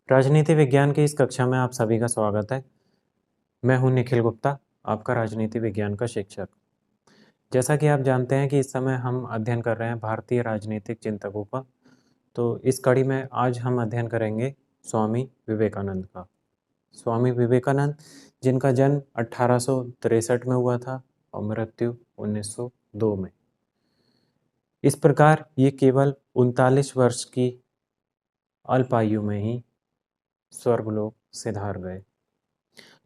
राजनीति विज्ञान की इस कक्षा में आप सभी का स्वागत है। मैं हूं निखिल गुप्ता, आपका राजनीति विज्ञान का शिक्षक। जैसा कि आप जानते हैं कि इस समय हम अध्ययन कर रहे हैं भारतीय राजनीतिक चिंतकों का। तो इस कड़ी में आज हम अध्ययन करेंगे स्वामी विवेकानंद का। स्वामी विवेकानंद, जिनका जन्म 1863 में हुआ था और मृत्यु 1902 में। इस प्रकार ये केवल 39 वर्ष की अल्प आयु में ही स्वर्गलोक सिधार गए।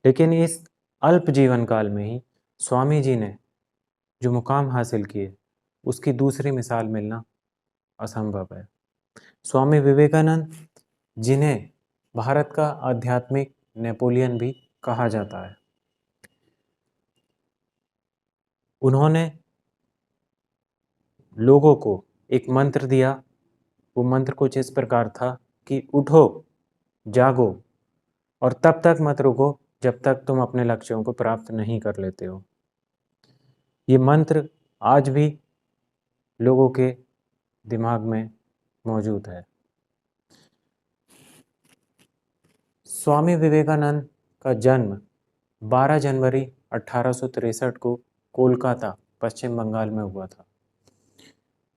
लेकिन इस अल्प जीवन काल में ही स्वामी जी ने जो मुकाम हासिल किए, उसकी दूसरी मिसाल मिलना असंभव है। स्वामी विवेकानंद, जिन्हें भारत का आध्यात्मिक नेपोलियन भी कहा जाता है, उन्होंने लोगों को एक मंत्र दिया। वो मंत्र कुछ इस प्रकार था कि उठो, जागो और तब तक मत रुको जब तक तुम अपने लक्ष्यों को प्राप्त नहीं कर लेते हो। ये मंत्र आज भी लोगों के दिमाग में मौजूद है। स्वामी विवेकानंद का जन्म 12 जनवरी 1863 को कोलकाता, पश्चिम बंगाल में हुआ था।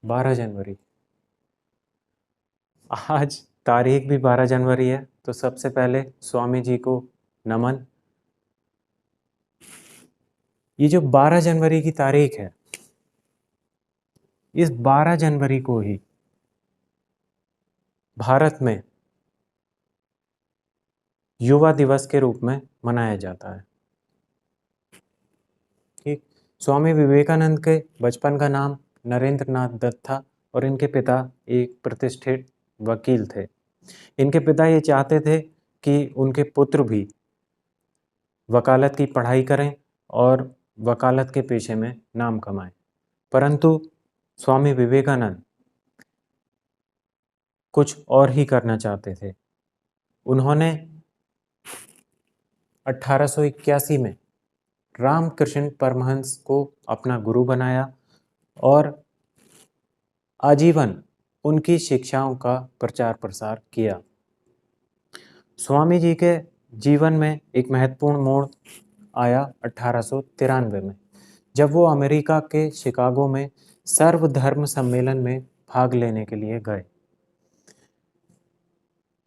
12 जनवरी। आज तारीख भी 12 जनवरी है, तो सबसे पहले स्वामी जी को नमन। ये जो 12 जनवरी की तारीख है, इस 12 जनवरी को ही भारत में युवा दिवस के रूप में मनाया जाता है। ठीक। स्वामी विवेकानंद के बचपन का नाम नरेंद्र नाथ दत्त था और इनके पिता एक प्रतिष्ठित वकील थे। इनके पिता ये चाहते थे कि उनके पुत्र भी वकालत की पढ़ाई करें और वकालत के पेशे में नाम कमाएं, परंतु स्वामी विवेकानंद कुछ और ही करना चाहते थे। उन्होंने 1881 में रामकृष्ण परमहंस को अपना गुरु बनाया और आजीवन उनकी शिक्षाओं का प्रचार प्रसार किया। स्वामी जी के जीवन में एक महत्वपूर्ण मोड़ आया 1893 में, जब वो अमेरिका के शिकागो में सर्वधर्म सम्मेलन में भाग लेने के लिए गए।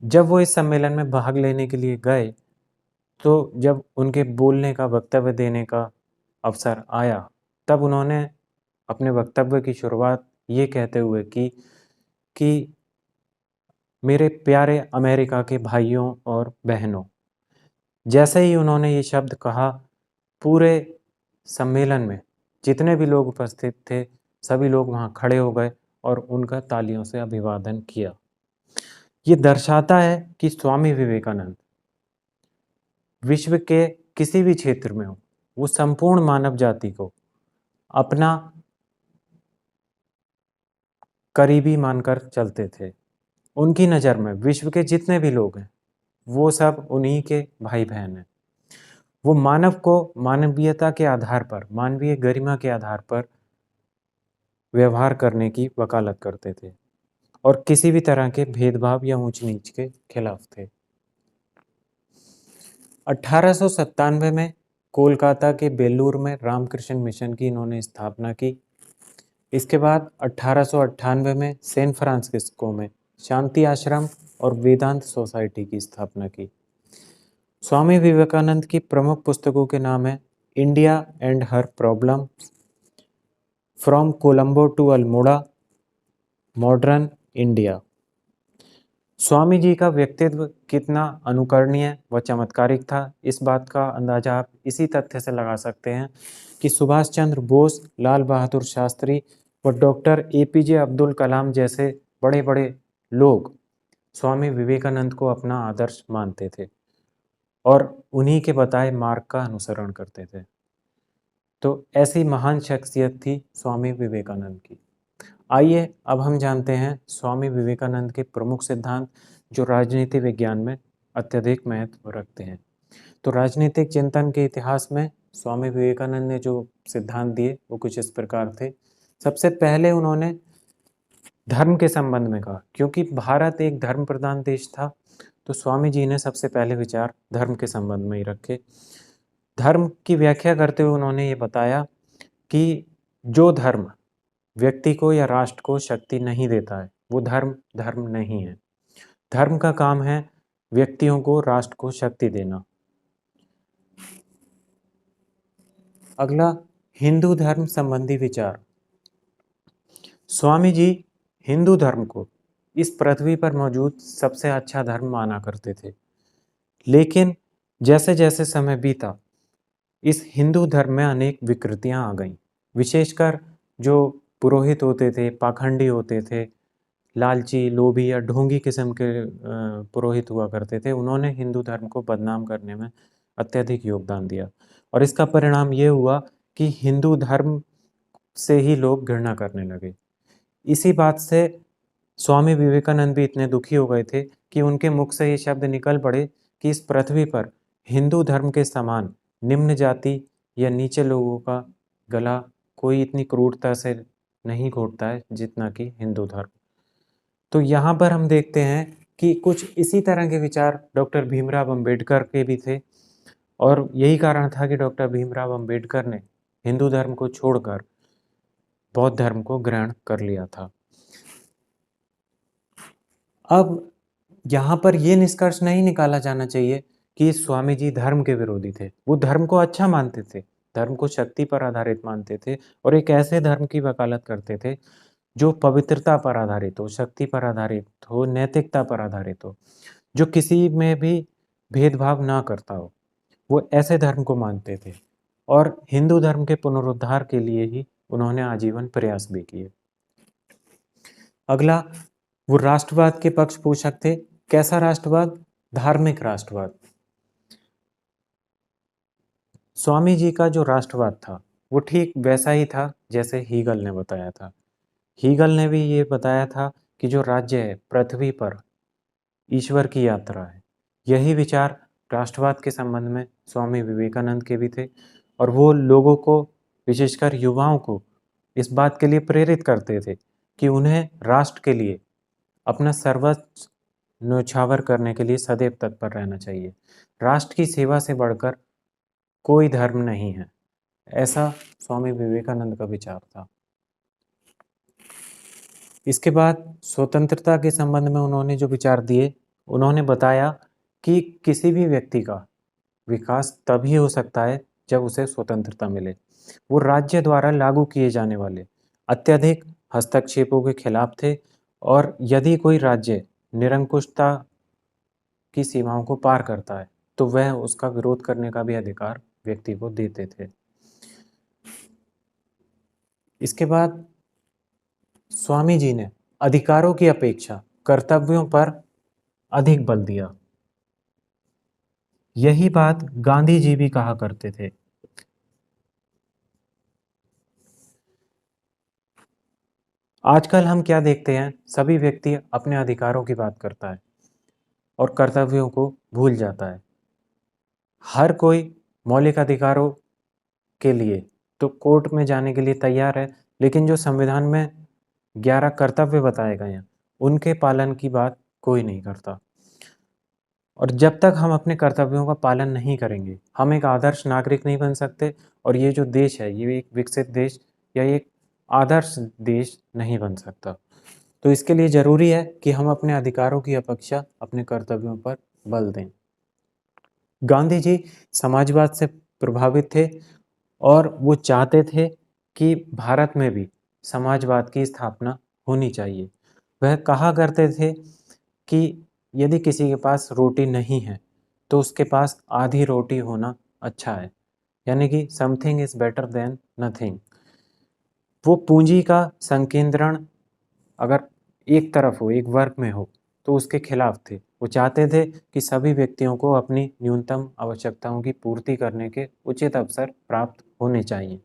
जब वो इस सम्मेलन में भाग लेने के लिए गए, तो जब उनके बोलने का, वक्तव्य देने का अवसर आया, तब उन्होंने अपने वक्तव्य की शुरुआत ये कहते हुए की कि मेरे प्यारे अमेरिका के भाइयों और बहनों। जैसे ही उन्होंने ये शब्द कहा, पूरे सम्मेलन में जितने भी लोग उपस्थित थे, सभी लोग वहाँ खड़े हो गए और उनका तालियों से अभिवादन किया। ये दर्शाता है कि स्वामी विवेकानंद विश्व के किसी भी क्षेत्र में हो, वो संपूर्ण मानव जाति को अपना करीबी मानकर चलते थे। उनकी नज़र में विश्व के जितने भी लोग हैं, वो सब उन्हीं के भाई बहन हैं। वो मानव को मानवीयता के आधार पर, मानवीय गरिमा के आधार पर व्यवहार करने की वकालत करते थे और किसी भी तरह के भेदभाव या ऊंच नीच के खिलाफ थे। 1897 में कोलकाता के बेलूर में रामकृष्ण मिशन की इन्होंने स्थापना की। इसके बाद 1898 में सैन फ्रांसिस्को में शांति आश्रम और वेदांत सोसाइटी की स्थापना की। स्वामी विवेकानंद की प्रमुख पुस्तकों के नाम है India and her problem, from Colombo to Almora, modern India. Swami ji का व्यक्तित्व कितना अनुकरणीय व चमत्कारिक था, इस बात का अंदाजा आप इसी तथ्य से लगा सकते हैं कि सुभाष चंद्र बोस, लाल बहादुर शास्त्री व डॉक्टर APJ अब्दुल कलाम जैसे बड़े बड़े लोग स्वामी विवेकानंद को अपना आदर्श मानते थे और उन्हीं के बताए मार्ग का अनुसरण करते थे। तो ऐसी महान शख्सियत थी स्वामी विवेकानंद की। आइए अब हम जानते हैं स्वामी विवेकानंद के प्रमुख सिद्धांत, जो राजनीति विज्ञान में अत्यधिक महत्व रखते हैं। तो राजनीतिक चिंतन के इतिहास में स्वामी विवेकानंद ने जो सिद्धांत दिए वो कुछ इस प्रकार थे। सबसे पहले उन्होंने धर्म के संबंध में कहा, क्योंकि भारत एक धर्म प्रधान देश था, तो स्वामी जी ने सबसे पहले विचार धर्म के संबंध में ही रखे। धर्म की व्याख्या करते हुए उन्होंने ये बताया कि जो धर्म व्यक्ति को या राष्ट्र को शक्ति नहीं देता है, वो धर्म धर्म नहीं है। धर्म का काम है व्यक्तियों को, राष्ट्र को शक्ति देना। अगला, हिंदू धर्म संबंधी विचार। स्वामी जी हिंदू धर्म को इस पृथ्वी पर मौजूद सबसे अच्छा धर्म माना करते थे, लेकिन जैसे जैसे समय बीता, इस हिंदू धर्म में अनेक विकृतियां आ गईं। विशेषकर जो पुरोहित होते थे, पाखंडी होते थे, लालची, लोभी या ढोंगी किस्म के पुरोहित हुआ करते थे, उन्होंने हिंदू धर्म को बदनाम करने में अत्यधिक योगदान दिया। और इसका परिणाम ये हुआ कि हिंदू धर्म से ही लोग घृणा करने लगे। इसी बात से स्वामी विवेकानंद भी इतने दुखी हो गए थे कि उनके मुख से ये शब्द निकल पड़े कि इस पृथ्वी पर हिंदू धर्म के समान निम्न जाति या नीचे लोगों का गला कोई इतनी क्रूरता से नहीं घोटता है जितना कि हिंदू धर्म। तो यहाँ पर हम देखते हैं कि कुछ इसी तरह के विचार डॉक्टर भीमराव अंबेडकर के भी थे, और यही कारण था कि डॉक्टर भीमराव अंबेडकर ने हिंदू धर्म को छोड़कर बौद्ध धर्म को ग्रहण कर लिया था। अब यहाँ पर यह निष्कर्ष नहीं निकाला जाना चाहिए कि स्वामी जी धर्म के विरोधी थे। वो धर्म को अच्छा मानते थे, धर्म को शक्ति पर आधारित मानते थे, और एक ऐसे धर्म की वकालत करते थे जो पवित्रता पर आधारित हो, शक्ति पर आधारित हो, नैतिकता पर आधारित हो, जो किसी में भी भेदभाव ना करता हो। वो ऐसे धर्म को मानते थे, और हिंदू धर्म के पुनरुद्धार के लिए ही उन्होंने आजीवन प्रयास भी किए। अगला, वो राष्ट्रवाद के पक्ष पोषक थे। कैसा राष्ट्रवाद? धार्मिक राष्ट्रवाद। स्वामी जी का जो राष्ट्रवाद था वो ठीक वैसा ही था जैसे हीगल ने बताया था। हीगल ने भी ये बताया था कि जो राज्य है पृथ्वी पर ईश्वर की यात्रा है। यही विचार राष्ट्रवाद के संबंध में स्वामी विवेकानंद के भी थे, और वो लोगों को, विशेषकर युवाओं को, इस बात के लिए प्रेरित करते थे कि उन्हें राष्ट्र के लिए अपना सर्वस्व न्योछावर करने के लिए सदैव तत्पर रहना चाहिए। राष्ट्र की सेवा से बढ़कर कोई धर्म नहीं है, ऐसा स्वामी विवेकानंद का विचार था। इसके बाद स्वतंत्रता के संबंध में उन्होंने जो विचार दिए, उन्होंने बताया कि किसी भी व्यक्ति का विकास तभी हो सकता है जब उसे स्वतंत्रता मिले। वो राज्य द्वारा लागू किए जाने वाले अत्यधिक हस्तक्षेपों के खिलाफ थे, और यदि कोई राज्य निरंकुशता की सीमाओं को पार करता है तो वह उसका विरोध करने का भी अधिकार व्यक्ति को देते थे। इसके बाद स्वामी जी ने अधिकारों की अपेक्षा कर्तव्यों पर अधिक बल दिया। यही बात गांधी जी भी कहा करते थे। आजकल हम क्या देखते हैं, सभी व्यक्ति अपने अधिकारों की बात करता है और कर्तव्यों को भूल जाता है। हर कोई मौलिक अधिकारों के लिए तो कोर्ट में जाने के लिए तैयार है, लेकिन जो संविधान में 11 कर्तव्य बताए गए हैं उनके पालन की बात कोई नहीं करता। और जब तक हम अपने कर्तव्यों का पालन नहीं करेंगे, हम एक आदर्श नागरिक नहीं बन सकते, और ये जो देश है ये एक विकसित देश या एक आदर्श देश नहीं बन सकता। तो इसके लिए ज़रूरी है कि हम अपने अधिकारों की अपेक्षा अपने कर्तव्यों पर बल दें। गांधी जी समाजवाद से प्रभावित थे, और वो चाहते थे कि भारत में भी समाजवाद की स्थापना होनी चाहिए। वह कहा करते थे कि यदि किसी के पास रोटी नहीं है तो उसके पास आधी रोटी होना अच्छा है, यानी कि something is better than nothing. वो पूंजी का संकेंद्रण अगर एक तरफ हो, एक वर्ग में हो, तो उसके खिलाफ थे। वो चाहते थे कि सभी व्यक्तियों को अपनी न्यूनतम आवश्यकताओं की पूर्ति करने के उचित अवसर प्राप्त होने चाहिए।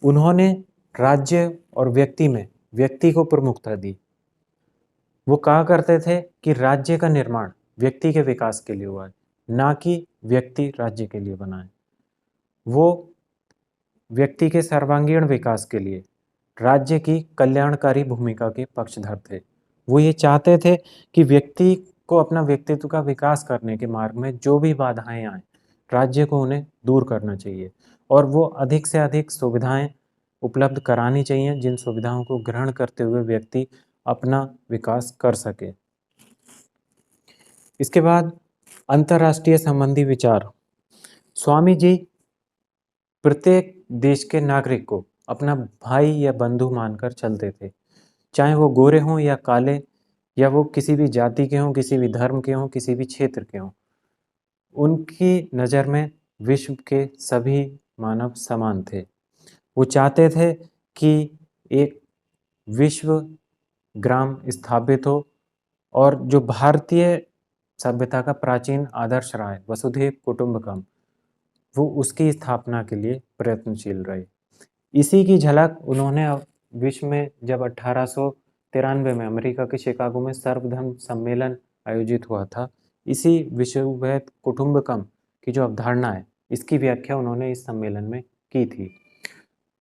उन्होंने राज्य और व्यक्ति में व्यक्ति को प्रमुखता दी। वो कहा करते थे कि राज्य का निर्माण व्यक्ति के विकास के लिए हुआ है, ना कि व्यक्ति राज्य के लिए बना है। वो व्यक्ति के सर्वांगीण विकास के लिए राज्य की कल्याणकारी भूमिका के पक्षधर थे। वो ये चाहते थे कि व्यक्ति को अपना व्यक्तित्व का विकास करने के मार्ग में जो भी बाधाएं आए, राज्य को उन्हें दूर करना चाहिए और वो अधिक से अधिक सुविधाएं उपलब्ध करानी चाहिए, जिन सुविधाओं को ग्रहण करते हुए व्यक्ति अपना विकास कर सके। इसके बाद अंतर्राष्ट्रीय संबंधी विचार। स्वामी जी प्रत्येक देश के नागरिक को अपना भाई या बंधु मानकर चलते थे, चाहे वो गोरे हों या काले, या वो किसी भी जाति के हों, किसी भी धर्म के हों, किसी भी क्षेत्र के हों। उनकी नज़र में विश्व के सभी मानव समान थे। वो चाहते थे कि एक विश्व ग्राम स्थापित हो और जो भारतीय सभ्यता का प्राचीन आदर्श रहा है, वसुधैव कुटुंबकम, वो उसकी स्थापना के लिए प्रयत्नशील रहे। इसी की झलक उन्होंने विश्व में जब 1893 में अमेरिका के शिकागो में सर्वधर्म सम्मेलन आयोजित हुआ था, इसी विश्ववैध कुटुंबकम की जो अवधारणा है, इसकी व्याख्या उन्होंने इस सम्मेलन में की थी।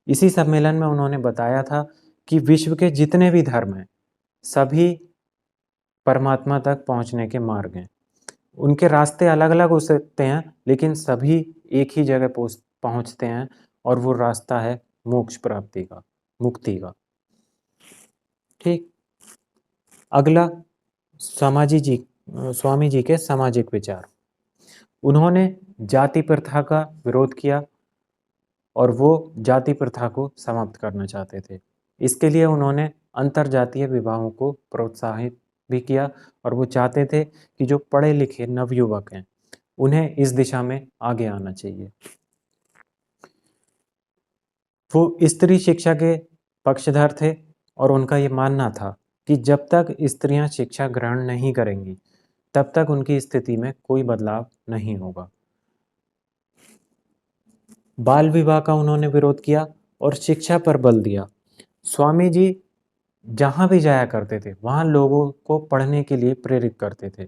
इसी सम्मेलन में उन्होंने बताया था कि विश्व के जितने भी धर्म हैं, सभी परमात्मा तक पहुंचने के मार्ग हैं। उनके रास्ते अलग अलग हो सकते हैं, लेकिन सभी एक ही जगह पहुंचते हैं, और वो रास्ता है मोक्ष प्राप्ति का, मुक्ति का। ठीक। अगला स्वामी जी के सामाजिक विचार। उन्होंने जाति प्रथा का विरोध किया और वो जाति प्रथा को समाप्त करना चाहते थे। इसके लिए उन्होंने अंतरजातीय विवाहों को प्रोत्साहित भी किया और वो चाहते थे कि जो पढ़े लिखे नवयुवक हैं, उन्हें इस दिशा में आगे आना चाहिए। वो स्त्री शिक्षा के पक्षधर थे और उनका ये मानना था कि जब तक स्त्रियां शिक्षा ग्रहण नहीं करेंगी, तब तक उनकी स्थिति में कोई बदलाव नहीं होगा। बाल विवाह का उन्होंने विरोध किया और शिक्षा पर बल दिया। स्वामी जी जहाँ भी जाया करते थे, वहाँ लोगों को पढ़ने के लिए प्रेरित करते थे।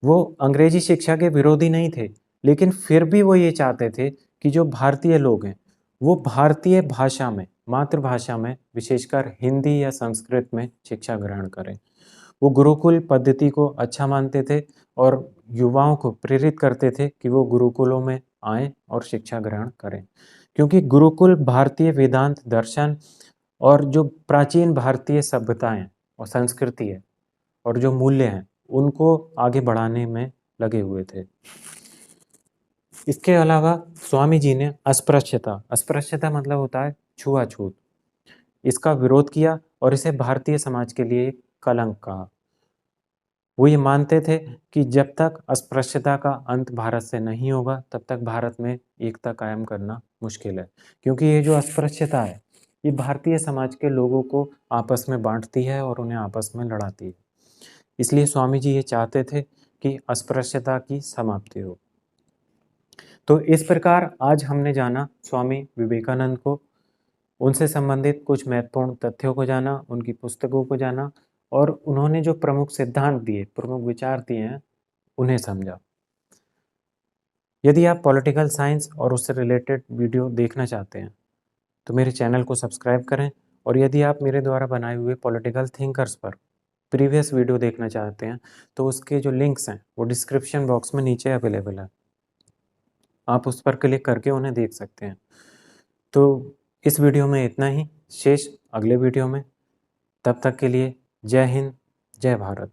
वो अंग्रेजी शिक्षा के विरोधी नहीं थे, लेकिन फिर भी वो ये चाहते थे कि जो भारतीय लोग हैं, वो भारतीय भाषा में, मातृभाषा में, विशेषकर हिंदी या संस्कृत में शिक्षा ग्रहण करें। वो गुरुकुल पद्धति को अच्छा मानते थे और युवाओं को प्रेरित करते थे कि वो गुरुकुलों में आएं और शिक्षा ग्रहण करें, क्योंकि गुरुकुल भारतीय वेदांत दर्शन और जो प्राचीन भारतीय सभ्यताएं और संस्कृति है और जो मूल्य हैं, उनको आगे बढ़ाने में लगे हुए थे। इसके अलावा स्वामी जी ने अस्पृश्यता मतलब होता है छुआछूत, इसका विरोध किया और इसे भारतीय समाज के लिए एक कलंक कहा। वो ये मानते थे कि जब तक अस्पृश्यता का अंत भारत से नहीं होगा, तब तक भारत में एकता कायम करना मुश्किल है, क्योंकि ये जो अस्पृश्यता है, ये भारतीय समाज के लोगों को आपस में बांटती है और उन्हें आपस में लड़ाती है। इसलिए स्वामी जी ये चाहते थे कि अस्पृश्यता की समाप्ति हो। तो इस प्रकार आज हमने जाना स्वामी विवेकानंद को, उनसे संबंधित कुछ महत्वपूर्ण तथ्यों को जाना, उनकी पुस्तकों को जाना और उन्होंने जो प्रमुख सिद्धांत दिए, प्रमुख विचार दिए हैं, उन्हें समझा। यदि आप पॉलिटिकल साइंस और उससे रिलेटेड वीडियो देखना चाहते हैं, तो मेरे चैनल को सब्सक्राइब करें, और यदि आप मेरे द्वारा बनाए हुए पॉलिटिकल थिंकर्स पर प्रीवियस वीडियो देखना चाहते हैं, तो उसके जो लिंक्स हैं वो डिस्क्रिप्शन बॉक्स में नीचे अवेलेबल है, आप उस पर क्लिक करके उन्हें देख सकते हैं। तो इस वीडियो में इतना ही, शेष अगले वीडियो में। तब तक के लिए जय हिंद, जय भारत।